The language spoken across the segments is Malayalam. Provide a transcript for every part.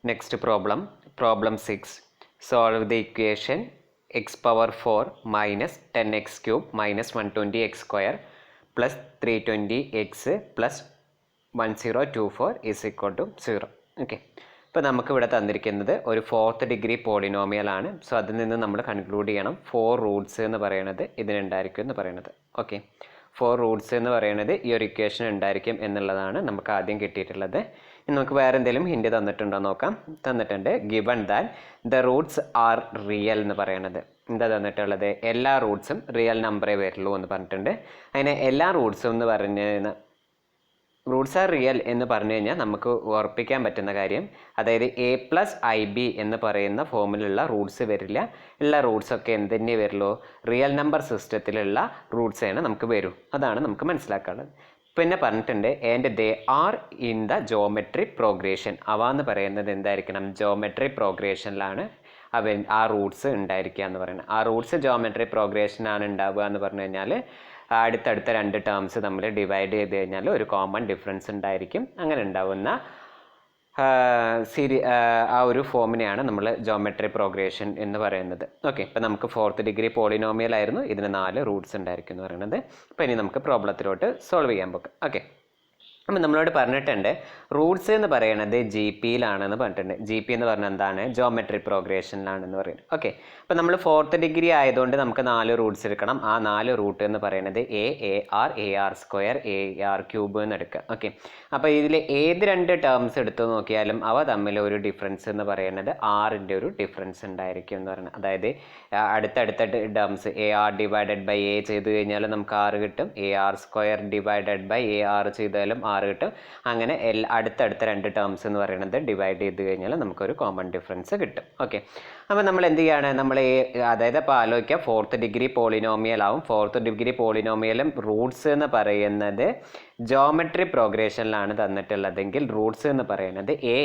Next problem, problem 6. Solve the equation x power 4 minus 10x cube minus 120x square plus 320x plus 1024 is equal to 0. Okay. ഇപ്പോൾ നമുക്കിവിടെ തന്നിരിക്കുന്നത് ഒരു ഫോർത്ത് ഡിഗ്രി പോളിനോമിയലാണ്. സോ അതിൽ നിന്ന് നമ്മൾ കൺക്ലൂഡ് ചെയ്യണം 4 റൂട്ട്സ് എന്ന് പറയുന്നത് ഇതിനുണ്ടായിരിക്കും എന്ന് പറയുന്നത്. ഓക്കെ, 4 റൂട്ട്സ് എന്ന് പറയുന്നത് ഈ ഒരു ഇക്വേഷൻ ഉണ്ടായിരിക്കും എന്നുള്ളതാണ് നമുക്ക് ആദ്യം കിട്ടിയിട്ടുള്ളത്. ഇനി നമുക്ക് വേറെ എന്തെങ്കിലും ഹിൻഡ് തന്നിട്ടുണ്ടോ നോക്കാം. തന്നിട്ടുണ്ട് given that the roots R real എന്ന് പറയുന്നത്. എന്താ തന്നിട്ടുള്ളത്? എല്ലാ റൂട്ട്സും റിയൽ നമ്പറേ വരുള്ളൂ എന്ന് പറഞ്ഞിട്ടുണ്ട്. അതിന് എല്ലാ റൂട്ട്സും എന്ന് പറഞ്ഞ് റൂട്ട്സ് ആർ റിയൽ എന്ന് പറഞ്ഞു കഴിഞ്ഞാൽ നമുക്ക് ഉറപ്പിക്കാൻ പറ്റുന്ന കാര്യം, അതായത് എ പ്ലസ് ഐ ബി എന്ന് പറയുന്ന ഫോമിലുള്ള റൂട്ട്സ് വരില്ല. എല്ലാ റൂട്ട്സൊക്കെ എന്തെന്നെ വരുള്ളൂ? റിയൽ നമ്പർ സിസ്റ്റത്തിലുള്ള റൂട്ട്സാണ് നമുക്ക് വരൂ. അതാണ് നമുക്ക് മനസ്സിലാക്കാനുള്ളത്. പിന്നെ പറഞ്ഞിട്ടുണ്ട് and they are in the geometry progression. അവ എന്ന് പറയുന്നത് എന്തായിരിക്കണം? ജോമെട്രി പ്രോഗ്രഷനിലാണ് ആ റൂട്ട്സ് ഉണ്ടായിരിക്കുക എന്ന് പറയുന്നത്. ആ റൂട്ട്സ് ജോമെട്രി പ്രോഗ്രഷനാണ് ഉണ്ടാവുക എന്ന് പറഞ്ഞു കഴിഞ്ഞാൽ അടുത്തടുത്ത 2 ടേംസ് നമ്മൾ ഡിവൈഡ് ചെയ്ത് കഴിഞ്ഞാൽ ഒരു കോമൺ ഡിഫറൻസ് ഉണ്ടായിരിക്കും. അങ്ങനെ ഉണ്ടാവുന്ന ആ ഒരു ഫോമിനെയാണ് നമ്മൾ ജോമെട്രി പ്രോഗ്രഷൻ എന്ന് പറയുന്നത്. ഓക്കെ, ഇപ്പം നമുക്ക് ഫോർത്ത് ഡിഗ്രി പോളിനോമിയൽ ആയിരുന്നു, ഇതിന് 4 റൂട്ട്സ് ഉണ്ടായിരിക്കും എന്ന് പറയുന്നത്. അപ്പോൾ ഇനി നമുക്ക് പ്രോബ്ലത്തിലോട്ട് സോൾവ് ചെയ്യാൻ പോകാം. ഓക്കെ, അപ്പം നമ്മളോട് പറഞ്ഞിട്ടുണ്ട് റൂട്ട്സ് എന്ന് പറയുന്നത് ജി പിയിലാണെന്ന് പറഞ്ഞിട്ടുണ്ട്. ജി പി എന്ന് പറഞ്ഞാൽ എന്താണ്? ജോമെട്രി പ്രോഗ്രഷനിലാണെന്ന് പറയുന്നത്. ഓക്കെ, അപ്പം നമ്മൾ ഫോർത്ത് ഡിഗ്രി ആയതുകൊണ്ട് നമുക്ക് 4 റൂട്ട്സ് എടുക്കണം. ആ 4 റൂട്ട് എന്ന് പറയുന്നത് A R square A R cube എന്ന് എടുക്കുക. ഓക്കെ, അപ്പോൾ ഇതിൽ ഏത് 2 ടേംസ് എടുത്ത് നോക്കിയാലും അവ തമ്മിൽ ഒരു ഡിഫറൻസ് എന്ന് പറയുന്നത് ആറിൻ്റെ ഒരു ഡിഫറൻസ് ഉണ്ടായിരിക്കും എന്ന് പറയുന്നത്. അതായത് അടുത്തടുത്ത terms A R divided by A ചെയ്ത് കഴിഞ്ഞാൽ നമുക്ക് 6 കിട്ടും. A R square divided by A R ചെയ്താലും 6 കിട്ടും. അങ്ങനെ അടുത്തടുത്ത 2 ടേംസ് എന്ന് പറയുന്നത് ഡിവൈഡ് ചെയ്ത് കഴിഞ്ഞാൽ നമുക്കൊരു കോമൺ ഡിഫറൻസ് കിട്ടും. ഓക്കെ, അപ്പോൾ നമ്മൾ എന്ത് ചെയ്യാണ്? നമ്മൾ അതായത് ഇപ്പോൾ ആലോചിക്കുക, ഫോർത്ത് ഡിഗ്രി പോളിനോമിയൽ ആവും. ഫോർത്ത് ഡിഗ്രി പോളിനോമിയലും റൂട്ട്സ് എന്ന് പറയുന്നത് ജോമെട്രി പ്രോഗ്രഷനിലാണ് തന്നിട്ടുള്ളതെങ്കിൽ റൂട്ട്സ് എന്ന് പറയുന്നത് A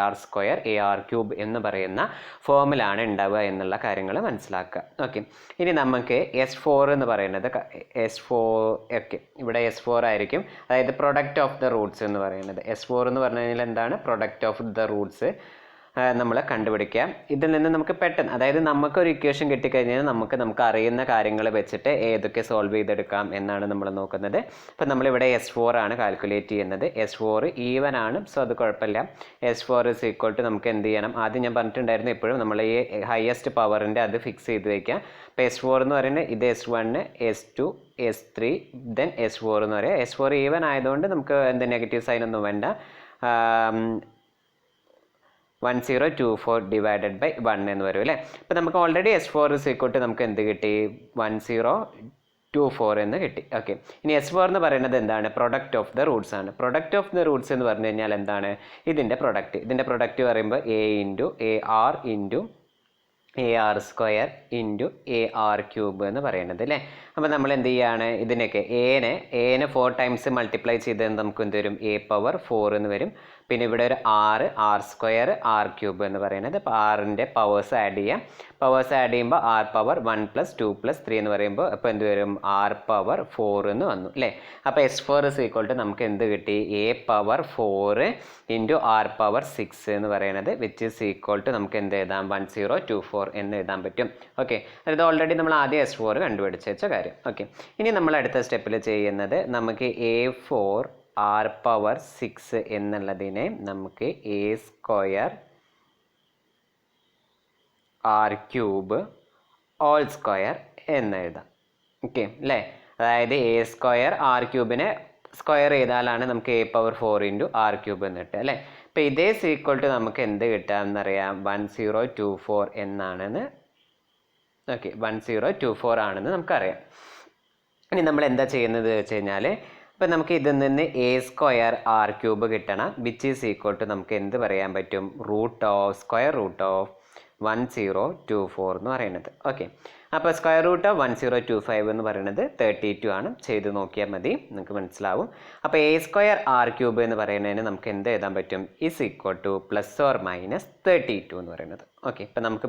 R square A R cube എന്ന് പറയുന്ന ഫോമിലാണ് ഉണ്ടാവുക എന്നുള്ള കാര്യങ്ങൾ മനസ്സിലാക്കുക. ഓക്കെ, ഇനി നമുക്ക് S4 എന്ന് പറയുന്നത് ഓക്കെ, ഇവിടെ S4 ആയിരിക്കും. അതായത് പ്രൊഡക്റ്റ് ഓഫ് ദ റൂട്ട്സ് എന്ന് പറയുന്നത്. S4 എന്ന് പറഞ്ഞു കഴിഞ്ഞാൽ എന്താണ്? പ്രൊഡക്റ്റ് ഓഫ് ദ റൂട്ട്സ് നമ്മൾ കണ്ടുപിടിക്കാം. ഇതിൽ നിന്ന് നമുക്ക് പെട്ടെന്ന്, അതായത് നമുക്കൊരു ഇക്വേഷൻ കിട്ടിക്കഴിഞ്ഞാൽ നമുക്ക് അറിയുന്ന കാര്യങ്ങൾ വെച്ചിട്ട് ഏതൊക്കെ സോൾവ് ചെയ്തെടുക്കാം എന്നാണ് നമ്മൾ നോക്കുന്നത്. അപ്പം നമ്മളിവിടെ S4 ആണ് കാൽക്കുലേറ്റ് ചെയ്യുന്നത്. S4 ഈവൻ ആണ്, സോ അത് കുഴപ്പമില്ല. S4 ഇസ് ഈക്വൽ ടു നമുക്ക് എന്ത് ചെയ്യണം? ആദ്യം ഞാൻ പറഞ്ഞിട്ടുണ്ടായിരുന്നു, എപ്പോഴും നമ്മൾ ഈ ഹയസ്റ്റ് പവറിൻ്റെ അത് ഫിക്സ് ചെയ്ത് വയ്ക്കുക. അപ്പോൾ S4 എന്ന് പറയുന്നത് ഇത് S1 S2 S3 then S4 എന്ന് പറയുക. S4 ഈവൻ ആയതുകൊണ്ട് നമുക്ക് എന്ത് നെഗറ്റീവ് സൈൻ ഒന്നും വേണ്ട. 1024 ഡിവൈഡഡ് ബൈ 1 എന്ന് വരും അല്ലേ. അപ്പോൾ നമുക്ക് already S4 is equal to നമുക്ക് എന്ത് കിട്ടി? 1024 എന്ന് കിട്ടി. ഓക്കെ, ഇനി S4 എന്ന് പറയുന്നത് എന്താണ്? പ്രൊഡക്റ്റ് ഓഫ് ദ റൂട്ട്സ് ആണ്. പ്രൊഡക്റ്റ് ഓഫ് ദ റൂട്ട്സ് എന്ന് പറഞ്ഞു കഴിഞ്ഞാൽ എന്താണ്? ഇതിൻ്റെ പ്രൊഡക്റ്റ് പറയുമ്പോൾ A into A R square into A R cube എന്ന് പറയുന്നത് അല്ലേ. അപ്പോൾ നമ്മൾ എന്ത് ചെയ്യാണ്? ഇതിനൊക്കെ എനെ 4 ടൈംസ് മൾട്ടിപ്ലൈ ചെയ്ത് നമുക്ക് എന്ത് വരും? A പവർ 4 എന്ന് വരും. പിന്നെ ഇവിടെ ഒരു ആർ സ്ക്വയർ ആർ ക്യൂബ് എന്ന് പറയുന്നത്. അപ്പോൾ ആറിൻ്റെ പവേഴ്സ് ആഡ് ചെയ്യാം. പവേഴ്സ് ആഡ് ചെയ്യുമ്പോൾ ആർ പവർ 1 + 2 + 3 എന്ന് പറയുമ്പോൾ അപ്പോൾ എന്ത് വരും? ആർ പവർ 4 എന്ന് വന്നു അല്ലേ. അപ്പോൾ S4 ഇസ് ഈക്വൽ ടു നമുക്ക് എന്ത് കിട്ടി? A power 4 into R power 6 എന്ന് പറയുന്നത് വിച്ച് ഇസ് ഈക്വൽ ടു നമുക്ക് എന്ത് എഴുതാം? 1024 എന്ന് എഴുതാൻ പറ്റും. ഓക്കെ, അത് ഓൾറെഡി നമ്മൾ ആദ്യം S4 കണ്ടുപിടിച്ച് വെച്ച കാര്യം. ഓക്കെ, ഇനി നമ്മൾ അടുത്ത സ്റ്റെപ്പിൽ ചെയ്യുന്നത് നമുക്ക് A4 ആർ പവർ 6 എന്നുള്ളതിനെ നമുക്ക് A square R cube all square എന്ന് എഴുതാം. ഓക്കെ അല്ലേ. അതായത് A സ്ക്വയർ ആർ ക്യൂബിനെ സ്ക്വയർ ചെയ്താലാണ് നമുക്ക് A power 4 into R cube എന്ന് കിട്ടുക അല്ലേ. അപ്പോൾ ഇതേ ഈക്വൽ ടു നമുക്ക് എന്ത് കിട്ടാമെന്നറിയാം? 1024 എന്നാണെന്ന്. ഓക്കെ, 1024 ആണെന്ന് നമുക്കറിയാം. ഇനി നമ്മൾ എന്താ ചെയ്യുന്നത് വെച്ച് കഴിഞ്ഞാൽ, ഇപ്പം നമുക്ക് ഇതിൽ നിന്ന് A സ്ക്വയർ ആർ ക്യൂബ് കിട്ടണം വിച്ച് ഈസ് ഈക്വൽ ടു നമുക്ക് എന്ത് പറയാൻ പറ്റും? സ്ക്വയർ റൂട്ട് ഓഫ് 1024 എന്ന് പറയുന്നത്. ഓക്കെ, അപ്പോൾ സ്ക്വയർ റൂട്ട് ഓഫ് 1025 എന്ന് പറയുന്നത് 32 ആണ്. ചെയ്ത് നോക്കിയാൽ മതി, നിങ്ങൾക്ക് മനസ്സിലാവും. അപ്പോൾ എ സ്ക്വയർ ആർ ക്യൂബ് എന്ന് പറയുന്നതിന് നമുക്ക് എന്ത് എഴുതാൻ പറ്റും? ഇസ് ഈക്വൽ ടു +or-32 എന്ന് പറയുന്നത്. ഓക്കെ, ഇപ്പം നമുക്ക്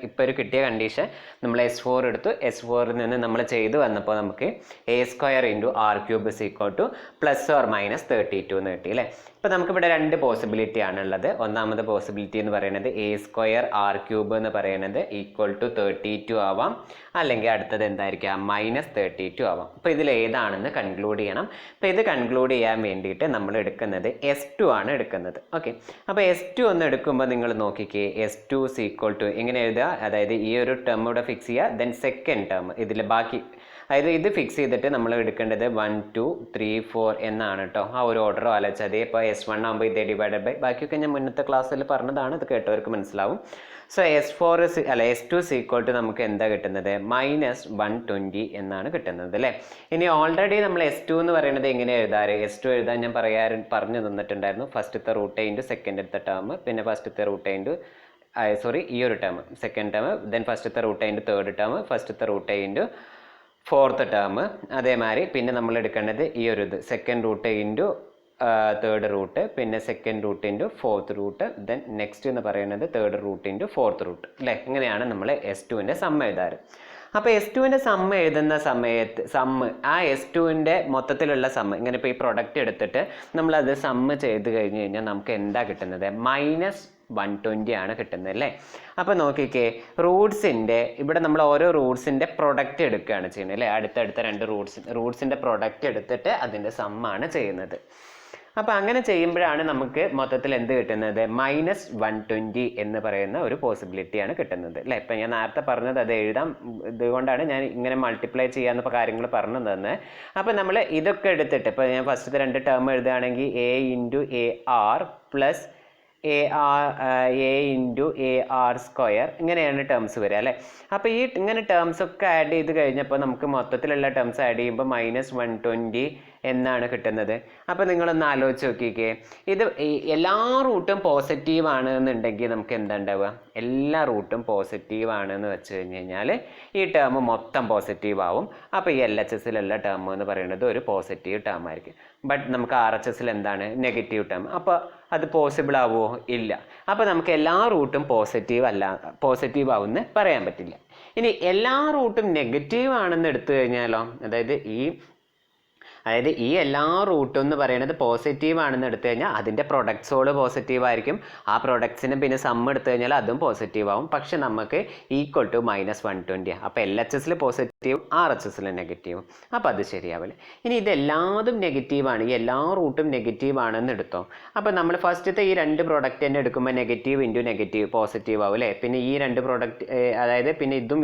ഇപ്പോൾ ഒരു കിട്ടിയ കണ്ടീഷൻ നമ്മൾ S4 എടുത്തു. S4ൽ നിന്ന് നമ്മൾ ചെയ്ത് വന്നപ്പോൾ നമുക്ക് A square into R cube is equal to +or-32 എന്ന് കിട്ടി അല്ലേ. ഇപ്പോൾ നമുക്കിവിടെ രണ്ട് പോസിബിലിറ്റി ആണുള്ളത്. ഒന്നാമത്തെ പോസിബിലിറ്റി എന്ന് പറയുന്നത് എ സ്ക്വയർ ആർ ക്യൂബ് എന്ന് പറയുന്നത് ഈക്വൽ ടു 32 ആവാം, അല്ലെങ്കിൽ അടുത്തത് എന്തായിരിക്കാം? -32 ആവാം. അപ്പോൾ ഇതിൽ ഏതാണെന്ന് കൺക്ലൂഡ് ചെയ്യണം. അപ്പോൾ ഇത് കൺക്ലൂഡ് ചെയ്യാൻ വേണ്ടിയിട്ട് നമ്മൾ എടുക്കുന്നത് S2 ആണ് എടുക്കുന്നത്. ഓക്കെ, അപ്പോൾ S2 ഒന്ന് എടുക്കുമ്പോൾ നിങ്ങൾ നോക്കിക്കേ, S2 ഈക്വൽ ടു എങ്ങനെ എഴുതുക? അതായത് ഈ ഒരു ടേം ഇവിടെ ഫിക്സ് ചെയ്യുക, ദെൻ സെക്കൻഡ് ടേം ഇതിൽ ബാക്കി, അതായത് ഇത് ഫിക്സ് ചെയ്തിട്ട് നമ്മൾ എടുക്കേണ്ടത് 1 2 3 4 എന്നാണ് കേട്ടോ. ആ ഒരു ഓർഡർ ആലോചിച്ച് അതേ. ഇപ്പോൾ S1 ആകുമ്പോൾ ഇതേ ഡിവൈഡഡ് ബൈ, ബാക്കിയൊക്കെ ഞാൻ മുന്നത്തെ ക്ലാസ്സിൽ പറഞ്ഞതാണ്, ഇത് കേട്ടവർക്ക് മനസ്സിലാവും. സോ S2 ഈക്വൽ ടു നമുക്ക് എന്താ കിട്ടുന്നത്? -120 എന്നാണ് കിട്ടുന്നത് അല്ലേ. ഇനി ഓൾറെഡി നമ്മൾ S2 എന്ന് പറയുന്നത് എങ്ങനെ എഴുതാറ്? S2 എഴുതാൻ ഞാൻ പറഞ്ഞു തന്നിട്ടുണ്ടായിരുന്നു. ഫസ്റ്റത്തെ റൂട്ട് ഇൻറ്റു സെക്കൻഡത്തെ ടേം, പിന്നെ ഫസ്റ്റത്തെ റൂട്ട് ഇൻറ്റു ഈ ഒരു ടേം സെക്കൻഡ് ടേം, ദെൻ ഫസ്റ്റത്തെ റൂട്ട് ഇൻറ്റു തേർഡ് ടേം, ഫസ്റ്റത്തെ റൂട്ട് ഇൻറ്റു ഫോർത്ത് ടേം. അതേമാതിരി പിന്നെ നമ്മൾ എടുക്കേണ്ടത് ഈ ഒരു ഇത് second root into third root, പിന്നെ second root into fourth root, then next എന്ന് പറയുന്നത് third root into fourth root അല്ലേ. ഇങ്ങനെയാണ് നമ്മൾ S2ൻ്റെ സമ്മ് എഴുതാറ്. അപ്പോൾ S2ൻ്റെ സമ്മ് എഴുതുന്ന സമയത്ത് ആ S2ൻ്റെ മൊത്തത്തിലുള്ള സമ്മ് ഇങ്ങനെ ഇപ്പോൾ ഈ പ്രൊഡക്റ്റ് എടുത്തിട്ട് നമ്മളത് സമ്മ് ചെയ്ത് കഴിഞ്ഞ് കഴിഞ്ഞാൽ നമുക്ക് എന്താ കിട്ടുന്നത്? -120 ആണ് കിട്ടുന്നത് അല്ലേ. അപ്പോൾ നോക്കിക്കേ, റൂട്ട്സിൻ്റെ ഇവിടെ നമ്മൾ ഓരോ റൂട്ട്സിൻ്റെ പ്രൊഡക്റ്റ് എടുക്കുകയാണ് ചെയ്യുന്നത് അല്ലേ. അടുത്തടുത്ത രണ്ട് റൂട്ട്സിൻ്റെ പ്രൊഡക്റ്റ് എടുത്തിട്ട് അതിൻ്റെ സമ്മാണ് ചെയ്യുന്നത്. അപ്പോൾ അങ്ങനെ ചെയ്യുമ്പോഴാണ് നമുക്ക് മൊത്തത്തിൽ എന്ത് കിട്ടുന്നത്? -120 എന്ന് പറയുന്ന ഒരു പോസിബിലിറ്റിയാണ് കിട്ടുന്നത് അല്ലേ. ഇപ്പം ഞാൻ നേരത്തെ പറഞ്ഞത് അത് എഴുതാം, ഇതുകൊണ്ടാണ് ഞാൻ ഇങ്ങനെ മൾട്ടിപ്ലൈ ചെയ്യാന്ന് പറയുന്ന പറഞ്ഞു തന്നെ. അപ്പോൾ നമ്മൾ ഇതൊക്കെ എടുത്തിട്ട് ഇപ്പോൾ ഞാൻ ഫസ്റ്റത്തെ രണ്ട് ടേം എഴുതുകയാണെങ്കിൽ A × AR + A × AR² ഇങ്ങനെയാണ് ടേംസ് വരിക അല്ലേ. അപ്പോൾ ഈ ഇങ്ങനെ ടേംസ് ഒക്കെ ആഡ് ചെയ്ത് കഴിഞ്ഞപ്പോൾ നമുക്ക് മൊത്തത്തിലുള്ള ടേംസ് ആഡ് ചെയ്യുമ്പോൾ -120 എന്നാണ് കിട്ടുന്നത്. അപ്പോൾ നിങ്ങളൊന്ന് ആലോചിച്ച് നോക്കിക്കേ, ഇത് എല്ലാ റൂട്ടും പോസിറ്റീവ് ആണ് എന്നുണ്ടെങ്കിൽ നമുക്ക് എന്താ ഉണ്ടാവുക? എല്ലാ റൂട്ടും പോസിറ്റീവ് ആണെന്ന് വെച്ച് കഴിഞ്ഞ് കഴിഞ്ഞാൽ ഈ ടേം മൊത്തം പോസിറ്റീവ് ആവും. അപ്പോൾ ഈ LHSലുള്ള ടേം എന്ന് പറയുന്നത് ഒരു പോസിറ്റീവ് ടേം ആയിരിക്കും. ബട്ട് നമുക്ക് RHSൽ എന്താണ്? Negative term. അപ്പോൾ അത് പോസിബിൾ ആവുമോ? ഇല്ല. അപ്പോൾ നമുക്ക് എല്ലാ റൂട്ടും പോസിറ്റീവ് ആവുമെന്ന് പറയാൻ പറ്റില്ല. ഇനി എല്ലാ റൂട്ടും നെഗറ്റീവ് ആണെന്ന് എടുത്തു കഴിഞ്ഞാലോ, അതായത് ഈ എല്ലാ റൂട്ടും എന്ന് പറയുന്നത് പോസിറ്റീവ് ആണെന്ന് എടുത്തു കഴിഞ്ഞാൽ അതിൻ്റെ പ്രൊഡക്ട്സോട് പോസിറ്റീവ് ആയിരിക്കും. ആ പ്രൊഡക്ട്സിന് പിന്നെ സമ്മ് എടുത്തു കഴിഞ്ഞാൽ അതും പോസിറ്റീവ് ആവും. പക്ഷെ നമുക്ക് ഈക്വൽ ടു -120. അപ്പോൾ LHSൽ പോസിറ്റീവ്, RHSൽ നെഗറ്റീവ്. അപ്പോൾ അത് ശരിയാവില്ല. ഇനി ഇതെല്ലാതും നെഗറ്റീവാണ്, ഈ എല്ലാ റൂട്ടും നെഗറ്റീവ് ആണെന്ന് എടുത്തോ. അപ്പോൾ നമ്മൾ ഫസ്റ്റത്തെ ഈ രണ്ട് പ്രൊഡക്റ്റ് തന്നെ എടുക്കുമ്പോൾ നെഗറ്റീവ് ഇൻറ്റു നെഗറ്റീവ് പോസിറ്റീവ് ആവും അല്ലേ. പിന്നെ ഈ രണ്ട് പ്രൊഡക്റ്റ്, അതായത് പിന്നെ ഇതും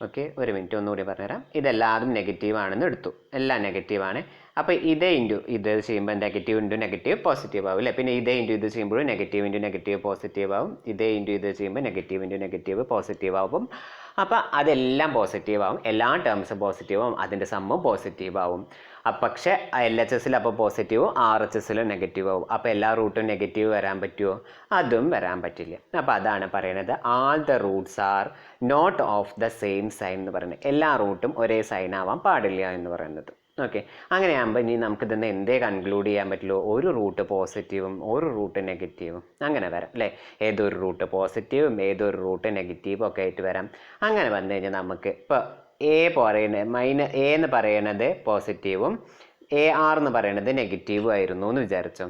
ഓക്കെ, ഒരു മിനിറ്റ് ഒന്നുകൂടി പറഞ്ഞുതരാം. ഇതെല്ലാതും നെഗറ്റീവ് ആണെന്ന് എടുത്തു, എല്ലാം നെഗറ്റീവാണ്. അപ്പോൾ ഇതേ ഇൻറ്റു ഇത് ചെയ്യുമ്പോൾ നെഗറ്റീവ് ഇൻറ്റു നെഗറ്റീവ് പോസിറ്റീവ് ആവും അല്ലേ. പിന്നെ ഇതേ ഇൻറ്റു ഇത് ചെയ്യുമ്പോൾ നെഗറ്റീവ് ഇൻറ്റു നെഗറ്റീവ് പോസിറ്റീവ് ആവും. ഇതേ ഇൻറ്റു ഇത് ചെയ്യുമ്പോൾ നെഗറ്റീവ് ഇൻറ്റു നെഗറ്റീവ് പോസിറ്റീവ് ആവും. അപ്പോൾ അതെല്ലാം പോസിറ്റീവ് ആവും, എല്ലാ ടേംസും പോസിറ്റീവ് ആവും, അതിൻ്റെ സമ്മും പോസിറ്റീവ് ആവും. പക്ഷേ LHSൽ അപ്പോൾ പോസിറ്റീവും RHSൽ നെഗറ്റീവ് ആവും. അപ്പോൾ എല്ലാ റൂട്ടും നെഗറ്റീവ് വരാൻ പറ്റുമോ? അതും വരാൻ പറ്റില്ല. അപ്പോൾ അതാണ് പറയുന്നത് all the roots are not of the same sign എന്ന് പറയുന്നത്. എല്ലാ റൂട്ടും ഒരേ സൈൻ ആവാൻ പാടില്ല എന്ന് പറയുന്നത്. ഓക്കെ, അങ്ങനെയാകുമ്പോൾ ഇനി നമുക്കിതിന്ന് എന്തേ കൺക്ലൂഡ് ചെയ്യാൻ പറ്റുള്ളൂ? ഒരു റൂട്ട് പോസിറ്റീവും ഒരു റൂട്ട് നെഗറ്റീവും അങ്ങനെ വരാം അല്ലേ. ഏതൊരു റൂട്ട് പോസിറ്റീവും ഏതൊരു റൂട്ട് നെഗറ്റീവും ഒക്കെ ആയിട്ട് വരാം. അങ്ങനെ വന്നു കഴിഞ്ഞാൽ നമുക്ക് ഇപ്പോൾ A എന്ന് പറയുന്നത് പോസിറ്റീവും AR എന്ന് പറയുന്നത് നെഗറ്റീവും ആയിരുന്നു എന്ന് വിചാരിച്ചോ.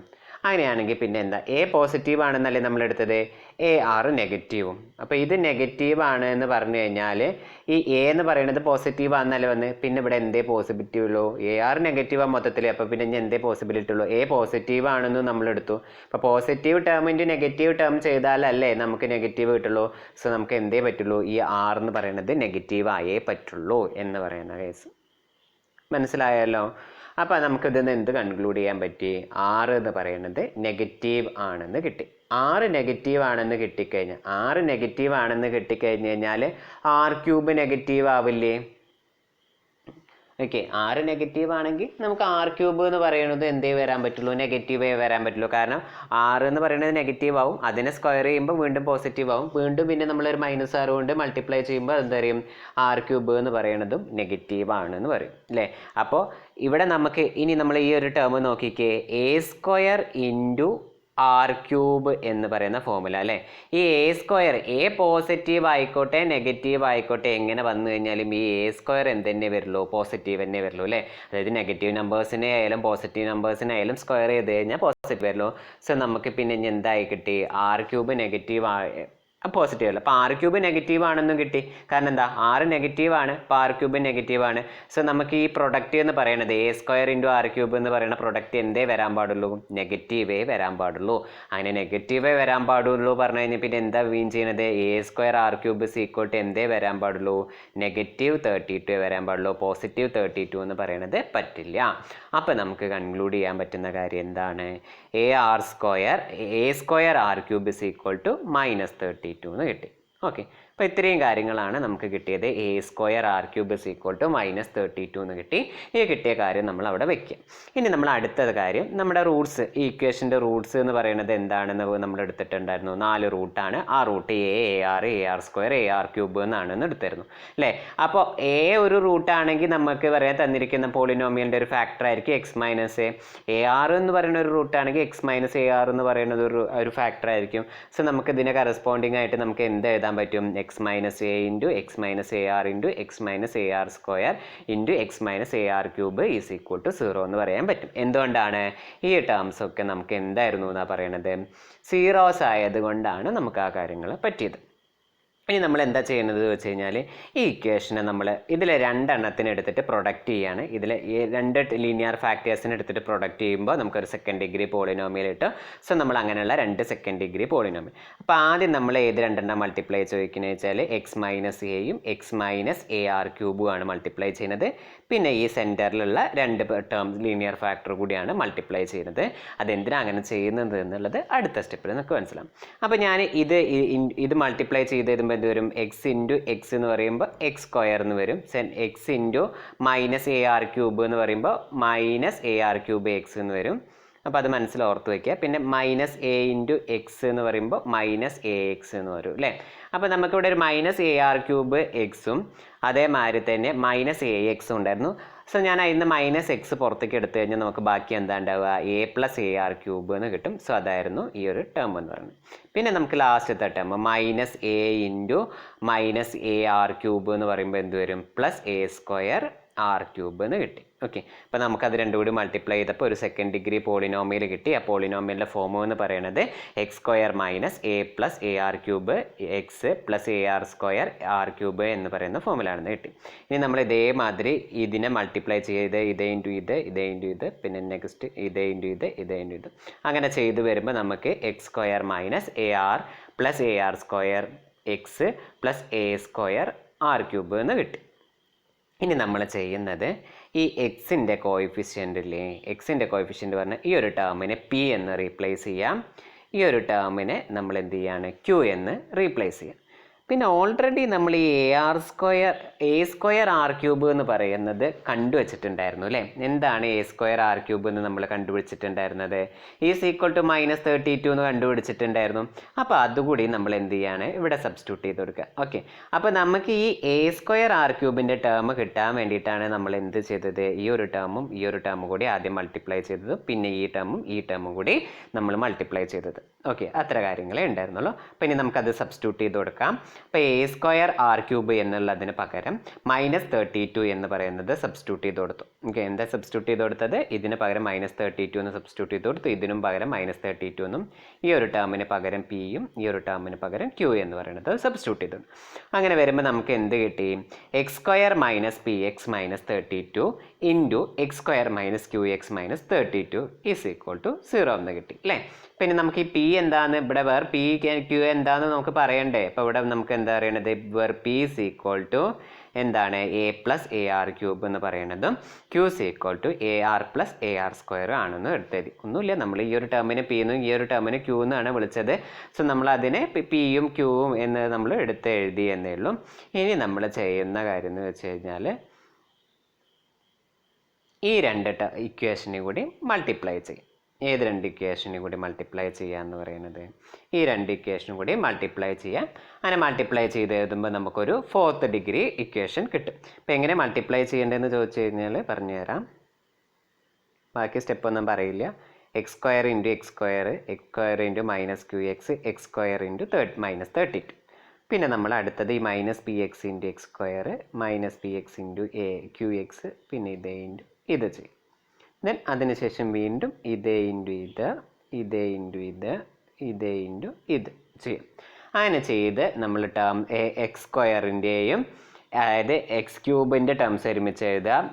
അങ്ങനെയാണെങ്കിൽ പിന്നെ എന്താ? A പോസിറ്റീവ് ആണെന്നല്ലേ നമ്മളെടുത്തത്, AR നെഗറ്റീവും. അപ്പോൾ ഇത് നെഗറ്റീവ് ആണ് എന്ന് പറഞ്ഞു കഴിഞ്ഞാൽ ഈ A എന്ന് പറയുന്നത് പോസിറ്റീവ് ആണെന്നല്ലേ വന്ന്, പിന്നെ ഇവിടെ എന്തേ പോസിബിലിറ്റി ഉള്ളൂ? AR നെഗറ്റീവാണ് മൊത്തത്തിൽ. അപ്പോൾ പിന്നെ ഇനി എന്തേ പോസിബിലിറ്റി ഉള്ളൂ? A പോസിറ്റീവ് ആണെന്ന് നമ്മളെടുത്തു. അപ്പോൾ positive term into negative term ചെയ്താലല്ലേ നമുക്ക് നെഗറ്റീവ് കിട്ടുള്ളൂ. സോ നമുക്ക് എന്തേ പറ്റുള്ളൂ? ഈ R എന്ന് പറയുന്നത് നെഗറ്റീവ് ആയേ പറ്റുള്ളൂ എന്ന് പറയുന്ന കേസ്. മനസ്സിലായല്ലോ? അപ്പോൾ നമുക്കിതിന്ന് എന്ത് കൺക്ലൂഡ് ചെയ്യാൻ പറ്റി? 6 എന്ന് പറയുന്നത് നെഗറ്റീവ് ആണെന്ന് കിട്ടി. 6 നെഗറ്റീവ് ആണെന്ന് കിട്ടിക്കഴിഞ്ഞ് കഴിഞ്ഞാൽ R³ നെഗറ്റീവ് ആവില്ലേ? ഓക്കെ, ആറ് നെഗറ്റീവ് ആണെങ്കിൽ നമുക്ക് ആർ ക്യൂബ് എന്ന് പറയുന്നത് എന്തേ വരാൻ പറ്റുള്ളൂ, നെഗറ്റീവേ വരാൻ പറ്റുള്ളൂ. കാരണം ആറ് എന്ന് പറയുന്നത് നെഗറ്റീവ് ആവും, അതിനെ സ്ക്വയർ ചെയ്യുമ്പോൾ വീണ്ടും പോസിറ്റീവ് ആവും, വീണ്ടും പിന്നെ നമ്മളൊരു -6 കൊണ്ട് മൾട്ടിപ്ലൈ ചെയ്യുമ്പോൾ എന്താ പറയും, ആർ ക്യൂബ് എന്ന് പറയുന്നതും നെഗറ്റീവ് ആണെന്ന് പറയും അല്ലേ. അപ്പോൾ ഇവിടെ നമുക്ക് ഇനി നമ്മൾ ഈ ഒരു ടേം നോക്കിക്കേ, a² ഇൻറ്റു ആർ ക്യൂബ് എന്ന് പറയുന്ന ഫോമുല അല്ലേ. ഈ a², എ പോസിറ്റീവ് ആയിക്കോട്ടെ നെഗറ്റീവ് ആയിക്കോട്ടെ എങ്ങനെ വന്നു കഴിഞ്ഞാലും ഈ a² എന്ത് തന്നെ വരുള്ളൂ, പോസിറ്റീവ് തന്നെ വരുള്ളൂ അല്ലേ. അതായത് നെഗറ്റീവ് നമ്പേഴ്സിനെ ആയാലും പോസിറ്റീവ് നമ്പേഴ്സിനെ ആയാലും സ്ക്വയർ ചെയ്ത് കഴിഞ്ഞാൽ പോസിറ്റീവ് വരുള്ളൂ. സോ നമുക്ക് പിന്നെ ഇനി എന്തായി കിട്ടി, ആർ ക്യൂബ് നെഗറ്റീവ് പോസിറ്റീവ് അല്ല, അപ്പോൾ ആർ ക്യൂബ് നെഗറ്റീവ് ആണെന്നും കിട്ടി. കാരണം എന്താ, ആറ് നെഗറ്റീവ് ആണ്, അപ്പോൾ ആർ ക്യൂബ് നെഗറ്റീവ് ആണ്. സോ നമുക്ക് ഈ പ്രൊഡക്റ്റ് എന്ന് പറയുന്നത് a² ഇൻറ്റു ആർ ക്യൂബ് എന്ന് പറയുന്ന പ്രൊഡക്റ്റ് എന്തേ വരാൻ പാടുള്ളൂ, നെഗറ്റീവേ വരാൻ പാടുള്ളൂ. അങ്ങനെ നെഗറ്റീവേ വരാൻ പാടുള്ളൂ പറഞ്ഞു കഴിഞ്ഞാൽ പിന്നെ എന്താ മീൻ ചെയ്യുന്നത്, a² ആർ ക്യൂബ് = എന്തേ വരാൻ പാടുള്ളൂ, -32 വരാൻ പാടുള്ളൂ, +32 എന്ന് പറയുന്നത് പറ്റില്ല. അപ്പോൾ നമുക്ക് കൺക്ലൂഡ് ചെയ്യാൻ പറ്റുന്ന കാര്യം എന്താണ്, a² ആർ ക്യൂബ് = -32 എന്ന് കിട്ടി. ഓക്കെ, അപ്പോൾ ഇത്രയും കാര്യങ്ങളാണ് നമുക്ക് കിട്ടിയത്. a² ആർ ക്യൂബ് = -32 എന്ന് കിട്ടി. ഈ കിട്ടിയ കാര്യം നമ്മൾ അവിടെ വെക്കുക. ഇനി നമ്മൾ അടുത്ത കാര്യം, നമ്മുടെ റൂട്ട്സ്, ഈ ഇക്വേഷൻ്റെ റൂട്ട്സ് എന്ന് പറയുന്നത് എന്താണെന്ന് നമ്മൾ എടുത്തിട്ടുണ്ടായിരുന്നു, 4 റൂട്ടാണ്. ആ റൂട്ട് ar, ar², ar³ എന്നാണെന്ന് എടുത്തിരുന്നു അല്ലേ. അപ്പോൾ a ഒരു റൂട്ടാണെങ്കിൽ നമുക്ക് പറയാൻ തന്നിരിക്കുന്ന പോളിനോമിയലിൻ്റെ ഒരു ഫാക്ടർ ആയിരിക്കും x - ar എന്ന് പറയുന്ന ഒരു റൂട്ടാണെങ്കിൽ x - ar എന്ന് പറയുന്നത് ഒരു ഫാക്ടർ ആയിരിക്കും. സോ നമുക്ക് ഇതിനെ കറസ്പോണ്ടിങ് ആയിട്ട് നമുക്ക് എന്ത് എഴുതാൻ പറ്റും, x - a into x - ar into x - ar² into x - ar³ = 0 എന്ന് പറയാൻ പറ്റും. എന്തുകൊണ്ടാണ്, ഈ ടേംസ് ഒക്കെ നമുക്ക് എന്തായിരുന്നു എന്നാണ് പറയണത്, സീറോസ് ആയതുകൊണ്ടാണ് നമുക്ക് ആ കാര്യങ്ങൾ പറ്റിയത്. ഇനി നമ്മൾ എന്താ ചെയ്യുന്നത് വെച്ച് കഴിഞ്ഞാൽ, ഈ ഇക്വേഷനെ നമ്മൾ ഇതിലെ 2 എണ്ണത്തിന് എടുത്തിട്ട് പ്രൊഡക്റ്റ് ചെയ്യാണ്. ഇതിൽ 2 ലീനിയർ ഫാക്ടേഴ്സിന് എടുത്തിട്ട് പ്രൊഡക്റ്റ് ചെയ്യുമ്പോൾ നമുക്കൊരു സെക്കൻഡ് ഡിഗ്രി പോളിനോമിയൽ കിട്ടും. സോ നമ്മൾ അങ്ങനെയുള്ള 2 സെക്കൻഡ് ഡിഗ്രി പോളിനോമിയൽ. അപ്പോൾ ആദ്യം നമ്മൾ ഏത് 2 മൾട്ടിപ്ലൈ ചോദിക്കുന്നത് വെച്ചാൽ x - aയും x - ar³ ആണ് മൾട്ടിപ്ലൈ ചെയ്യുന്നത്. പിന്നെ ഈ സെൻറ്ററിലുള്ള 2 ടേംസ് ലീനിയർ ഫാക്ടർ കൂടിയാണ് മൾട്ടിപ്ലൈ ചെയ്യുന്നത്. അതെന്തിനാണ് അങ്ങനെ ചെയ്യുന്നത് എന്നുള്ളത് അടുത്ത സ്റ്റെപ്പിൽ നമുക്ക് മനസ്സിലാവും. അപ്പോൾ ഞാൻ ഇത് മൾട്ടിപ്ലൈ ചെയ്ത് തരുമ്പോൾ എന്ത് വരും, x ഇൻറ്റു x എന്ന് പറയുമ്പോൾ x² എന്ന് വരും. x ഇൻറ്റു -ar³ എന്ന് പറയുമ്പോൾ -ar³ എന്ന് വരും. അപ്പോൾ അത് മനസ്സിലോർത്ത് വയ്ക്കുക. പിന്നെ -a ഇൻറ്റു x എന്ന് പറയുമ്പോൾ -ax എന്ന് വരും അല്ലേ. അപ്പോൾ നമുക്കിവിടെ ഒരു -ar³ എക്സും അതേമാതിരി തന്നെ -ax ഉണ്ടായിരുന്നു. സോ ഞാൻ അതിൽ നിന്ന് -x പുറത്തേക്ക് എടുത്തു കഴിഞ്ഞാൽ നമുക്ക് ബാക്കി എന്താ ഉണ്ടാവുക, a + ar³ എന്ന് കിട്ടും. സോ അതായിരുന്നു ഈ ഒരു ടേം എന്ന് പറയുന്നത്. പിന്നെ നമുക്ക് ലാസ്റ്റത്തെ ടേം -a ഇൻറ്റു -ar³ എന്ന് പറയുമ്പോൾ എന്ത് വരും, +a² r³ എന്ന് കിട്ടി. ഓക്കെ, അപ്പോൾ നമുക്കത് രണ്ടും കൂടി മൾട്ടിപ്ലൈ ചെയ്തപ്പോൾ ഒരു സെക്കൻഡ് ഡിഗ്രി പോളിനോമിയൽ കിട്ടി. ആ പോളിനോമിയലിൻ്റെ ഫോം എന്ന് പറയുന്നത് x² - a + ar³ x + ar² എന്ന് പറയുന്ന ഫോമിലാണെന്ന് കിട്ടി. ഇനി നമ്മൾ ഇതേമാതിരി ഇതിനെ മൾട്ടിപ്ലൈ ചെയ്ത് ഇതേ ഇൻറ്റു ഇത് പിന്നെ നെക്സ്റ്റ് ഇതേ ഇൻറ്റു ഇത് അങ്ങനെ ചെയ്ത് വരുമ്പോൾ നമുക്ക് x² - ar + ar² x + a² r³ എന്ന് കിട്ടി. ഇനി നമ്മൾ ചെയ്യുന്നത് ഈ എക്സിൻ്റെ കോയിഫിഷ്യൻ്റ് ഇല്ലേ, എക്സിൻ്റെ കോയിഫിഷ്യൻ്റ് പറഞ്ഞാൽ ഈ ഒരു ടേമിനെ p എന്ന് റീപ്ലേസ് ചെയ്യാം, ഈ ഒരു ടേമിനെ നമ്മൾ എന്ത് ചെയ്യാണ്, q എന്ന് റീപ്ലേസ് ചെയ്യാം. പിന്നെ ഓൾറെഡി നമ്മൾ ഈ a² r³ എന്ന് പറയുന്നത് കണ്ടുവച്ചിട്ടുണ്ടായിരുന്നു അല്ലേ. എന്താണ് a² r³ എന്ന് നമ്മൾ കണ്ടുപിടിച്ചിട്ടുണ്ടായിരുന്നത്, = -32 എന്ന് കണ്ടുപിടിച്ചിട്ടുണ്ടായിരുന്നു. അപ്പോൾ അതുകൂടി നമ്മൾ എന്ത് ചെയ്യാണ്, ഇവിടെ സബ്സ്റ്റിറ്റ്യൂട്ട് ചെയ്ത് കൊടുക്കുക. ഓക്കെ, അപ്പോൾ നമുക്ക് ഈ a² r³ ടേം കിട്ടാൻ വേണ്ടിയിട്ടാണ് നമ്മൾ എന്ത് ചെയ്തത്, ഈ ഒരു ടേമും കൂടി ആദ്യം മൾട്ടിപ്ലൈ ചെയ്തത്, പിന്നെ ഈ ടേമും കൂടി നമ്മൾ മൾട്ടിപ്ലൈ ചെയ്തത്. ഓക്കെ, അത്ര കാര്യങ്ങളേ ഉണ്ടായിരുന്നുള്ളൂ. അപ്പോൾ ഇനി നമുക്കത് സബ്സ്റ്റിറ്റ്യൂട്ട് ചെയ്ത് കൊടുക്കാം. അപ്പോൾ a² r³ എന്നുള്ളതിന് പകരം -32 എന്ന് പറയുന്നത് സബ്സ്റ്റിറ്റ്യൂട്ട് ചെയ്ത് കൊടുത്തു. ഓക്കെ, എന്താ സബ്സ്റ്റിറ്റ്യൂട്ട് ചെയ്ത് കൊടുത്തത്, ഇതിന് പകരം -32 എന്ന് സബ്സ്റ്റിറ്റ്യൂട്ട് ചെയ്ത് കൊടുത്തു, ഇതിനും പകരം -32 എന്നും, ഈ ഒരു ടേമിന് പകരം pയും ഈ ഒരു ടേമിന് പകരം q എന്ന് പറയുന്നത് സബ്സ്റ്റിറ്റ്യൂട്ട് ചെയ്തു. അങ്ങനെ വരുമ്പോൾ നമുക്ക് എന്ത് കിട്ടി, x² - px - 32 into x² - qx - 32 = 0 എന്ന് കിട്ടി അല്ലേ. പിന്നെ നമുക്ക് ഈ p എന്താന്ന് ഇവിടെ വേർ p q എന്താന്ന് നമുക്ക് പറയണ്ടേ. അപ്പോൾ ഇവിടെ നമുക്ക് എന്താ പറയണത്, വേർ p എന്താണ് a + ar³ എന്ന് പറയുന്നതും q ar + ar² ആണെന്ന് എടുത്തത്. ഒന്നുമില്ല, നമ്മൾ ഈ ഒരു ടേമിനെ p എന്നും ഈ ഒരു ടേമിനെ q എന്നാണ് വിളിച്ചത്. സോ നമ്മൾ അതിനെ pയും qയും എന്ന് നമ്മൾ എടുത്ത് എഴുതി എന്നേ ഉള്ളൂ. ഇനി നമ്മൾ ചെയ്യുന്ന കാര്യം എന്ന് വെച്ച് കഴിഞ്ഞാൽ ഈ രണ്ട് ഇക്വേഷനും കൂടി മൾട്ടിപ്ലൈ ചെയ്യും. ഏത് രണ്ട് ഇക്വേഷനും കൂടി മൾട്ടിപ്ലൈ ചെയ്യുക എന്ന് പറയുന്നത് ഈ രണ്ട് ഇക്വേഷനും കൂടി മൾട്ടിപ്ലൈ ചെയ്യാം. അങ്ങനെ മൾട്ടിപ്ലൈ ചെയ്ത് എഴുതുമ്പോൾ നമുക്കൊരു 4th ഡിഗ്രി ഇക്വേഷൻ കിട്ടും. അപ്പോൾ എങ്ങനെ മൾട്ടിപ്ലൈ ചെയ്യേണ്ടതെന്ന് ചോദിച്ചു കഴിഞ്ഞാൽ പറഞ്ഞുതരാം. ബാക്കി സ്റ്റെപ്പൊന്നും പറയില്ല. X square into X square into minus Q X square into minus 32. പിന്നെ നമ്മൾ അടുത്തത് ഈ minus P X into X square minus P X into Q X പിന്നെ ഇതേ ഇൻറ്റു ഇത് ചെയ്യും. ദെൻ അതിനുശേഷം വീണ്ടും ഇതേ ഇൻറ്റു ഇതേ ഇൻറ്റു ഇതേ ഇൻറ്റു ഇത് ചെയ്യും. അങ്ങനെ ചെയ്ത് നമ്മൾ ടേം എക്സ് സ്ക്വയറിൻ്റെയും അതായത് എക്സ് ക്യൂബിൻ്റെ ടേംസ് ഒരുമിച്ച് എഴുതാം.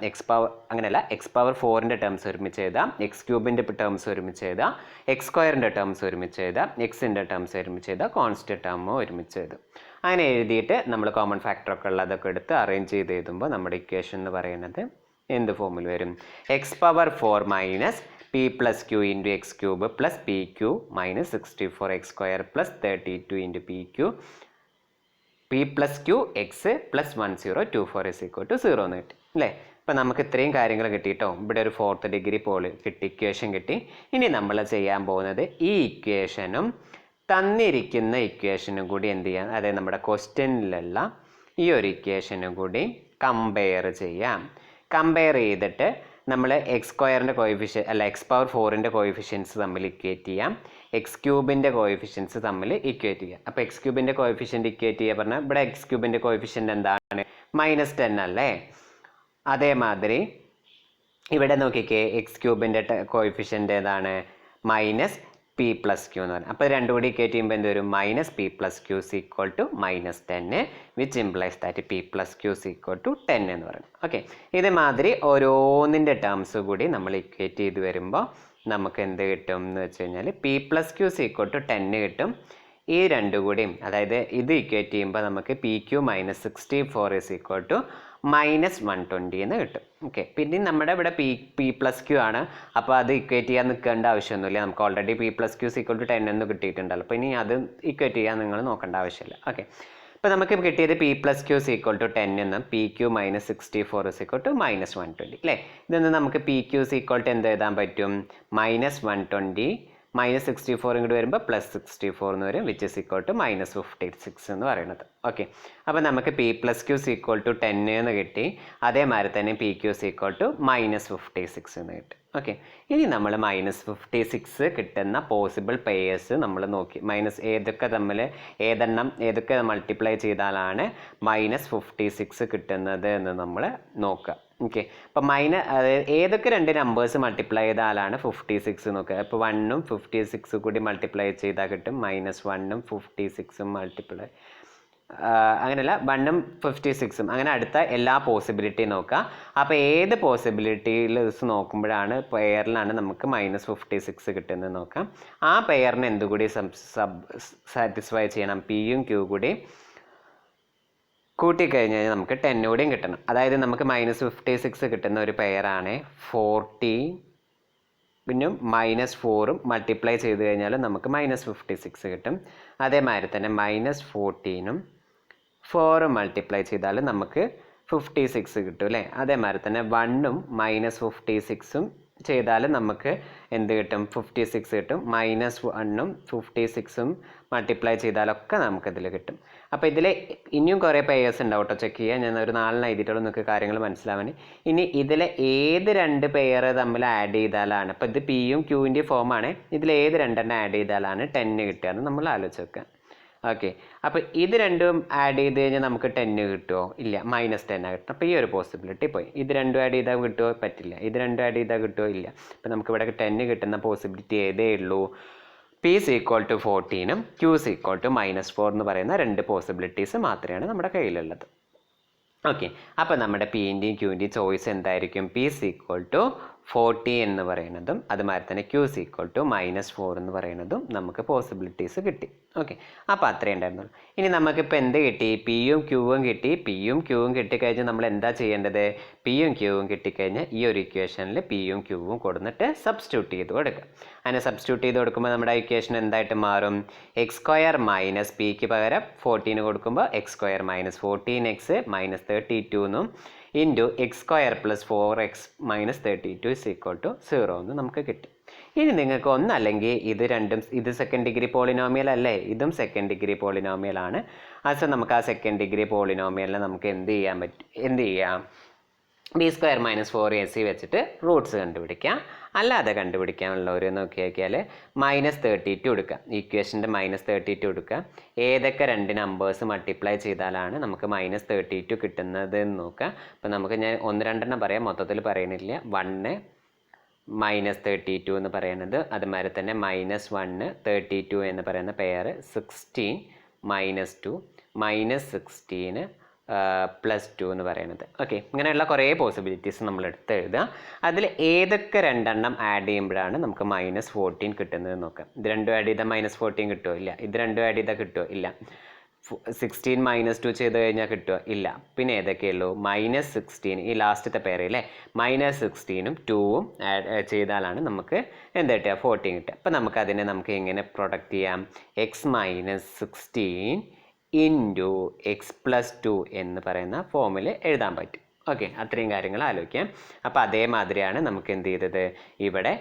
അങ്ങനെയല്ല, എക്സ് പവർ 4ൻ്റെ ടേംസ് ഒരുമിച്ച് എഴുതാം, എക്സ് ക്യൂബിൻ്റെ ടേംസ് ഒരുമിച്ച് എഴുതാം, എക്സ് സ്ക്വയറിൻ്റെ ടേംസ് ഒരുമിച്ച് എഴുതാം, എക്സിൻ്റെ ടേംസ് ഒരുമിച്ച് എഴുതാം, കോൺസ്റ്റന്റ് ടേം ഒരുമിച്ച് എഴുതും. അങ്ങനെ എഴുതിയിട്ട് നമ്മൾ കോമൺ ഫാക്ടറൊക്കെ ഉള്ളതൊക്കെ എടുത്ത് അറേഞ്ച് ചെയ്ത് എഴുതുമ്പോൾ നമ്മുടെ ഇക്വേഷൻ എന്ന് പറയുന്നത് എന്ത് ഫോമിൽ വരും? X power 4 minus P plus Q into X cube plus P Q minus 64 X square plus 32 into P Q P plus Q X plus 1024 is equal to 0 എന്ന് കിട്ടി അല്ലേ? അപ്പം നമുക്ക് ഇത്രയും കാര്യങ്ങൾ കിട്ടിയിട്ടോ. ഇവിടെ ഒരു 4th ഡിഗ്രി ഇക്വേഷൻ കിട്ടി. ഇനി നമ്മൾ ചെയ്യാൻ പോകുന്നത് ഈ ഇക്വേഷനും തന്നിരിക്കുന്ന ഇക്വേഷനും കൂടി എന്ത് ചെയ്യാം, അതായത് നമ്മുടെ ക്വസ്റ്റ്യനിലുള്ള ഈ ഒരു ഇക്വേഷനും കൂടി കമ്പയർ ചെയ്യാം. കമ്പയർ ചെയ്തിട്ട് നമ്മൾ എക്സ് സ്ക്വയറിൻ്റെ എക്സ് പവർ 4ൻ്റെ കോയിഫിഷ്യൻസ് തമ്മിൽ ഇക്വേറ്റ് ചെയ്യാം, എക്സ് ക്യൂബിൻ്റെ കോയിഫിഷ്യൻസ് തമ്മിൽ ഇക്വേറ്റ് ചെയ്യാം. അപ്പോൾ എക്സ് ക്യൂബിൻ്റെ കോയിഫിഷ്യൻ്റ് ഇക്വേറ്റ് ചെയ്യുക പറഞ്ഞാൽ ഇവിടെ എക്സ് ക്യൂബിൻ്റെ കോയിഫിഷ്യൻ്റ് എന്താണ്? -10 അല്ലേ? അതേമാതിരി ഇവിടെ നോക്കിക്കേ, എക്സ് ക്യൂബിൻ്റെ കോയിഫിഷ്യൻ്റ് ഏതാണ്? മൈനസ് പി പ്ലസ് ക്യൂ എന്ന് പറയുന്നത്. അപ്പോൾ രണ്ടും കൂടി ഇക്വേറ്റ് ചെയ്യുമ്പോൾ എന്ത് വരും? Minus P plus Q is equal to -10 which implies that P plus Q is equal to 10 എന്ന് പറയുന്നത്. ഓക്കെ, ഇതേമാതിരി ഓരോന്നിൻ്റെ ടേംസ് കൂടി നമ്മൾ ഇക്വേറ്റ് ചെയ്ത് വരുമ്പോൾ നമുക്ക് എന്ത് കിട്ടും എന്ന് വെച്ച് കഴിഞ്ഞാൽ P plus Q is equal to 10 കിട്ടും. ഈ രണ്ടും കൂടിയും അതായത് ഇത് ഇക്വേറ്റ് ചെയ്യുമ്പോൾ നമുക്ക് P Q minus 64 is equal to -120 എന്ന് കിട്ടും. ഓക്കെ, പിന്നെ നമ്മുടെ ഇവിടെ പി പ്ലസ് ക്യൂ ആണ്. അപ്പോൾ അത് ഇക്വേറ്റ് ചെയ്യാൻ നിൽക്കേണ്ട ആവശ്യമൊന്നുമില്ല. നമുക്ക് already P plus Q equal to 10 എന്ന് കിട്ടിയിട്ടുണ്ടല്ലോ. അപ്പോൾ ഇനി അത് ഇക്വേറ്റ് ചെയ്യാൻ നിങ്ങൾ നോക്കേണ്ട ആവശ്യമില്ല. ഓക്കെ, അപ്പോൾ നമുക്ക് കിട്ടിയത് P plus Q equal to 10 എന്നും P Q minus 64 equal to -120 അല്ലേ? ഇതൊന്ന് നമുക്ക് പി ക്യൂ ഈക്വൽ ടു എന്ത് എഴുതാൻ പറ്റും? -120 -64 ഇങ്ങോട്ട് വരുമ്പോൾ +64 എന്ന് വരും വിച്ച് ഇസ് ഈക്വൽ ടു -56 എന്ന് പറയുന്നത്. ഓക്കെ, അപ്പോൾ നമുക്ക് P plus Q equal to 10 എന്ന് കിട്ടി. അതേമാതിരി തന്നെ പി ക്യൂ ഈക്വൽ ടു -56 എന്ന് കിട്ടി. ഓക്കെ, ഇനി നമ്മൾ -56 കിട്ടുന്ന പോസിബിൾ പെയേഴ്സ് നമ്മൾ നോക്കി. ഏതൊക്കെ മൾട്ടിപ്ലൈ ചെയ്താലാണ് -56 കിട്ടുന്നത് എന്ന് നമ്മൾ നോക്കുക. ഓക്കെ, അപ്പോൾ ഏതൊക്കെ രണ്ട് നമ്പേഴ്സ് മൾട്ടിപ്ലൈ ചെയ്താലാണ് 56 നോക്കുക. ഇപ്പോൾ 1ഉം 56 കൂടി മൾട്ടിപ്ലൈ ചെയ്താൽ കിട്ടും -1ഉം 56ഉം മൾട്ടിപ്ലൈ അങ്ങനെയല്ല 1ഉം 56ഉം അങ്ങനെ അടുത്ത എല്ലാ പോസിബിലിറ്റി നോക്കുക. അപ്പോൾ ഏത് പോസിബിലിറ്റിയിൽ നോക്കുമ്പോഴാണ് പെയറിലാണ് നമുക്ക് -56 കിട്ടുന്നത് നോക്കാം. ആ പെയറിന് എന്തുകൂടി സാറ്റിസ്ഫൈ ചെയ്യണം? പിയും ക്യൂ കൂടി കൂട്ടിക്കഴിഞ്ഞ് കഴിഞ്ഞാൽ നമുക്ക് 10 കൂടിയും കിട്ടണം. അതായത് നമുക്ക് -56 കിട്ടുന്ന ഒരു പെയറാണ് 40 പിന്നെ -4ഉം മൾട്ടിപ്ലൈ ചെയ്ത് കഴിഞ്ഞാൽ നമുക്ക് -56 കിട്ടും. അതേമാതിരി തന്നെ -14ഉം 4ഉം മൾട്ടിപ്ലൈ ചെയ്താൽ നമുക്ക് 56 കിട്ടും അല്ലേ? അതേമാതിരി തന്നെ 1ഉം -56ഉം ചെയ്താൽ നമുക്ക് എന്ത് കിട്ടും? 56 കിട്ടും. -1ഉം 56ഉം മൾട്ടിപ്ലൈ ചെയ്താലൊക്കെ നമുക്കിതിൽ കിട്ടും. അപ്പോൾ ഇതിൽ ഇനിയും കുറേ പെയേഴ്സ് ഉണ്ടാവും കേട്ടോ, ചെക്ക് ചെയ്യുക. ഞാൻ ഒരു 4 എഴുതിയിട്ടുള്ള നിങ്ങൾക്ക് കാര്യങ്ങൾ മനസ്സിലാവാൻ. ഇനി ഇതിലെ ഏത് രണ്ട് പെയർ തമ്മിൽ ആഡ് ചെയ്താലാണ്, അപ്പോൾ ഇത് പിയും ക്യൂവിൻ്റെ ഫോമാണ്, ഇതിൽ ഏത് രണ്ടെണ്ണം ആഡ് ചെയ്താലാണ് 10 കിട്ടുക എന്ന് നമ്മൾ ആലോചിച്ച് വെക്കുക. ഓക്കെ, അപ്പോൾ ഇത് രണ്ടും ആഡ് ചെയ്ത് കഴിഞ്ഞാൽ നമുക്ക് 10 കിട്ടുമോ? ഇല്ല, -10 കിട്ടും. അപ്പോൾ ഈ ഒരു പോസിബിലിറ്റി പോയി. ഇത് രണ്ടും ആഡ് ചെയ്താൽ കിട്ടുമോ? പറ്റില്ല. ഇത് രണ്ടും ആഡ് ചെയ്താൽ കിട്ടുമോ? ഇല്ല. അപ്പോൾ നമുക്ക് ഇവിടെ 10 കിട്ടുന്ന പോസിബിലിറ്റി ഏതേ ഉള്ളൂ? P is equal to 14ഉം Q is equal to -4 എന്ന് പറയുന്ന രണ്ട് പോസിബിലിറ്റീസ് മാത്രമാണ് നമ്മുടെ കയ്യിലുള്ളത്. ഓക്കെ, അപ്പോൾ നമ്മുടെ പിൻ്റെയും ക്യൂവിൻ്റെയും ചോയ്സ് എന്തായിരിക്കും? P is equal to 40 എന്ന് പറയുന്നതും അതുമാതിരി തന്നെ Q is equal to -4 എന്ന് പറയുന്നതും നമുക്ക് പോസിബിലിറ്റീസ് കിട്ടി. ഓക്കെ, അപ്പോൾ അത്രയേ ഉണ്ടായിരുന്നുള്ളൂ. ഇനി നമുക്കിപ്പോൾ എന്ത് കിട്ടി? പിയും ക്യൂവും കിട്ടി. പിയും ക്യൂവും കിട്ടിക്കഴിഞ്ഞാൽ നമ്മൾ എന്താ ചെയ്യേണ്ടത്? പിയും ക്യൂവും കിട്ടിക്കഴിഞ്ഞാൽ ഈ ഒരു ഇക്വേഷനിൽ പിയും ക്യൂവും കൊടുത്തിട്ട് സബ്സ്റ്റിറ്റ്യൂട്ട് ചെയ്ത് കൊടുക്കുക. അങ്ങനെ സബ്സ്റ്റിറ്റ്യൂട്ട് ചെയ്ത് കൊടുക്കുമ്പോൾ നമ്മുടെ ഇക്വേഷൻ എന്തായിട്ട് മാറും? x² മൈനസ് പിക്ക് പകരം 14 കൊടുക്കുമ്പോൾ x² -14x -32 എന്നും into X square plus 4x minus 32 is equal to 0 എന്ന് നമുക്ക് കിട്ടി. ഇനി നിങ്ങൾക്ക് ഒന്നല്ലെങ്കിൽ ഇത് രണ്ടും, ഇത് സെക്കൻഡ് ഡിഗ്രി പോളിനോമിയൽ അല്ലേ, ഇതും സെക്കൻഡ് ഡിഗ്രി പോളിനോമിയലാണ്. അത് നമുക്ക് ആ സെക്കൻഡ് ഡിഗ്രി പോളിനോമിയലിനെ നമുക്ക് എന്ത് ചെയ്യാം ബി സ്ക്വയർ മൈനസ് 4ac വെച്ചിട്ട് റൂട്ട്സ് കണ്ടുപിടിക്കാം. അല്ലാതെ കണ്ടുപിടിക്കാനുള്ളവർ നോക്കി നോക്കിയാൽ -32 എടുക്കുക, ഇക്വേഷൻ്റെ -32 എടുക്കുക. ഏതൊക്കെ രണ്ട് നമ്പേഴ്സ് മൾട്ടിപ്ലൈ ചെയ്താലാണ് നമുക്ക് -32 കിട്ടുന്നത് എന്ന് നോക്കുക. അപ്പോൾ നമുക്ക് ഞാൻ 1-2 പറയാം, മൊത്തത്തിൽ പറയണില്ല. 1 -32 എന്ന് പറയുന്നത്, അതുമാതിരി തന്നെ -1 32 എന്ന് പറയുന്ന പെയർ, 16 -2 -16 +2 എന്ന് പറയുന്നത്. ഓക്കെ, ഇങ്ങനെയുള്ള കുറേ പോസിബിലിറ്റീസ് നമ്മൾ എടുത്ത് എഴുതുക. അതിൽ ഏതൊക്കെ രണ്ടെണ്ണം ആഡ് ചെയ്യുമ്പോഴാണ് നമുക്ക് -14 കിട്ടുന്നത് നോക്കാം. ഇത് രണ്ടും ആഡ് ചെയ്താൽ -14 കിട്ടുമോ? ഇല്ല. ഇത് രണ്ടും ആഡ് ചെയ്താൽ കിട്ടുമോ? ഇല്ല. 16 -2 ചെയ്ത് കഴിഞ്ഞാൽ കിട്ടുമോ? ഇല്ല. പിന്നെ ഏതൊക്കെയുള്ളൂ? -16, ഈ ലാസ്റ്റത്തെ പേര് അല്ലേ, -16ഉം 2ഉം ആഡ് ചെയ്താലാണ് നമുക്ക് എന്ത് കിട്ടുക? 14 കിട്ടുക. അപ്പം നമുക്കതിനെ നമുക്ക് എങ്ങനെ പ്രൊഡക്റ്റ് ചെയ്യാം? x - 16 ഇൻറ്റു x + 2 എന്ന് പറയുന്ന ഫോമിൽ എഴുതാൻ പറ്റും. ഓക്കെ, അത്രയും കാര്യങ്ങൾ ആലോചിക്കാം. അപ്പോൾ അതേമാതിരിയാണ് നമുക്ക് എന്ത് ചെയ്തത് ഇവിടെ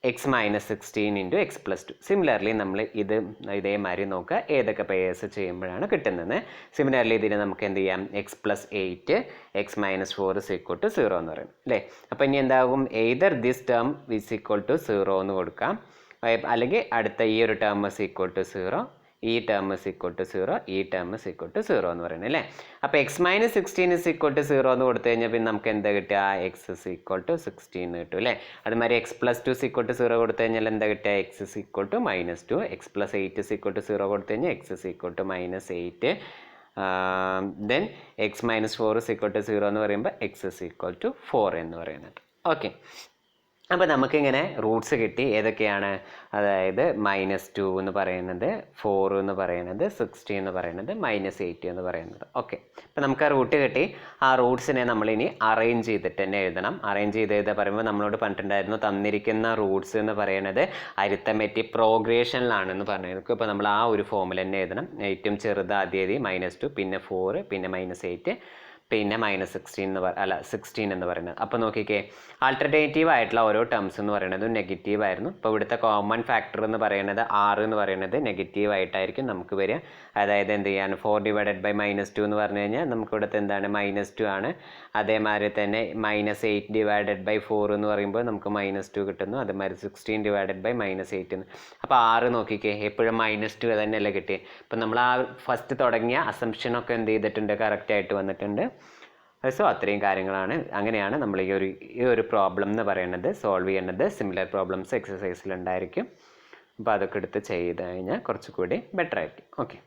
x - 16 ഇൻറ്റു x + 2. സിമിലർലി നമ്മൾ ഇതേമാതിരി നോക്കുക ഏതൊക്കെ പെയേഴ്സ് ചെയ്യുമ്പോഴാണ് കിട്ടുന്നത്. സിമിലർലി ഇതിന് നമുക്ക് എന്ത് ചെയ്യാം? x + 8 x - 4 is equal to 0 എന്ന് പറയും അല്ലേ. അപ്പോൾ ഇനി എന്താകും? Either this term is equal to 0 എന്ന് കൊടുക്കാം, അല്ലെങ്കിൽ അടുത്ത ഈ ഒരു ടേം is equal to 0, ഈ ടേം is equal to 0, ഈ ടേം is equal to 0 എന്ന് പറയുന്നത് അല്ലേ. അപ്പോൾ x - 16 is equal to 0 എന്ന് കൊടുത്തു കഴിഞ്ഞാൽ പിന്നെ നമുക്ക് എന്താ കിട്ടുക? x is equal to 16 എന്ന് കിട്ടും അല്ലേ. അതുമാതിരി x + 2 is equal to 0 കൊടുത്തു കഴിഞ്ഞാൽ എന്താ കിട്ടുക? x is equal to -2. x + 8 is equal to 0 കൊടുത്തു കഴിഞ്ഞാൽ x is equal to -8. Then x - 4 is equal to 0 എന്ന് പറയുമ്പോൾ x is equal to 4 എന്ന് പറയുന്നത്. ഓക്കെ, അപ്പോൾ നമുക്കിങ്ങനെ റൂട്ട്സ് കിട്ടി. ഏതൊക്കെയാണ്? അതായത് -2 എന്ന് പറയുന്നത്, 4 എന്ന് പറയുന്നത്, 16 എന്ന് പറയുന്നത്, -8 എന്ന് പറയുന്നത്. ഓക്കെ, അപ്പോൾ നമുക്ക് ആ റൂട്ട് കിട്ടി. ആ റൂട്ട്സിനെ നമ്മളിനി അറേഞ്ച് ചെയ്തിട്ട് തന്നെ എഴുതണം. അറേഞ്ച് ചെയ്ത് പറയുമ്പോൾ നമ്മളോട് പറഞ്ഞിട്ടുണ്ടായിരുന്നു തന്നിരിക്കുന്ന റൂട്ട്സ് എന്ന് പറയുന്നത് അരിത്തമെറ്റിക് പ്രോഗ്രഷനിലാണെന്ന് പറഞ്ഞിരിക്കും. ഇപ്പോൾ നമ്മൾ ആ ഒരു ഫോമിൽ തന്നെ എഴുതണം. ഏറ്റവും ചെറുത് ആദ്യം -2, പിന്നെ 4, പിന്നെ -8, പിന്നെ -16 എന്ന് പറയുന്നത്. അപ്പോൾ നോക്കിക്കേ, ആൾട്ടർനേറ്റീവ് ആയിട്ടുള്ള ഓരോ ടേംസ് എന്ന് പറയുന്നത് നെഗറ്റീവ് ആയിരുന്നു. ഇപ്പോൾ ഇവിടുത്തെ കോമൺ ഫാക്ടർ എന്ന് പറയുന്നത് 6 എന്ന് പറയുന്നത് നെഗറ്റീവ് ആയിട്ടായിരിക്കും നമുക്ക് വരിക. അതായത് എന്ത് ചെയ്യാൻ? 4 / -2 എന്ന് പറഞ്ഞു കഴിഞ്ഞാൽ നമുക്ക് ഇവിടുത്തെ എന്താണ്? -2 ആണ്. അതേമാതിരി തന്നെ -8 / 4 എന്ന് പറയുമ്പോൾ നമുക്ക് -2 കിട്ടുന്നു. അതേമാതിരി 16 / -8 എന്ന്. അപ്പോൾ 6 നോക്കിക്കേ, എപ്പോഴും -2 തന്നെയല്ലേ കിട്ടി. അപ്പം നമ്മൾ ആ ഫസ്റ്റ് തുടങ്ങിയ അസംഷനൊക്കെ എന്ത് ചെയ്തിട്ടുണ്ട്? കറക്റ്റായിട്ട് വന്നിട്ടുണ്ട്. സോ അത്രയും കാര്യങ്ങളാണ്. അങ്ങനെയാണ് നമ്മൾ ഈ ഒരു പ്രോബ്ലം എന്ന് പറയുന്നത് സോൾവ് ചെയ്യുന്നത്. സിമിലർ പ്രോബ്ലംസ് എക്സസൈസിലുണ്ടായിരിക്കും. അപ്പോൾ അതൊക്കെ എടുത്ത് ചെയ്ത് കഴിഞ്ഞാൽ കുറച്ചുകൂടി ബെറ്റർ ആയിരിക്കും. ഓക്കെ.